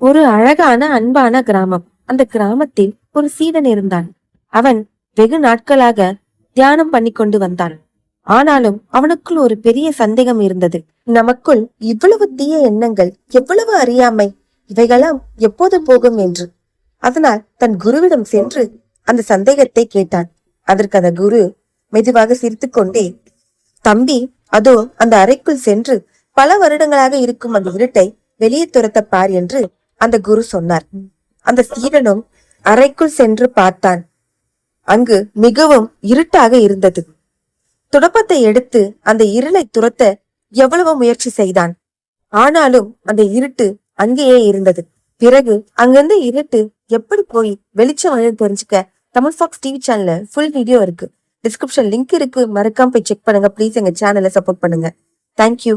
ஒரு அழகான அன்பான கிராமம். அந்த கிராமத்தில் ஒரு சீடன் இருந்தான். அவன் வெகு நாட்களாக தியானம் பண்ணி கொண்டு வந்தான். ஆனாலும் அவனுக்குள் ஒரு பெரிய சந்தேகம் இருந்தது. நமக்குள் இவ்வளவு தீய எண்ணங்கள், எவ்வளவு அறியாமை, இவைகளாம் எப்போது போகும் என்று. அதனால் தன் குருவிடம் சென்று அந்த சந்தேகத்தை கேட்டான். அதற்கு அந்த குரு மெதுவாக சிரித்துக்கொண்டே, தம்பி, அதோ அந்த அறைக்குள் சென்று பல வருடங்களாக இருக்கும் அந்த இருட்டை வெளியே துரத்த பார் என்று அந்த குரு சொன்னார். அந்த சீடனும் அறைக்குள் சென்று பார்த்தான். அங்கு மிகவும் இருட்டாக இருந்தது. துடப்பத்தை எடுத்து அந்த இருளை துரத்த எவ்வளவு முயற்சி செய்தான். ஆனாலும் அந்த இருட்டு அங்கேயே இருந்தது. பிறகு அங்கிருந்து இருட்டு எப்படி போய் வெளிச்சம் தெரிஞ்சுக்க தமிழ் ஃபாக்ஸ் டிவி சேனல்ல ஃபுல் வீடியோ இருக்கு. டிஸ்கிரிப்ஷன் லிங்க் இருக்கு, மறக்காம போய் செக் பண்ணுங்க. ப்ளீஸ் எங்க சேனலை சப்போர்ட் பண்ணுங்க. தேங்க்யூ.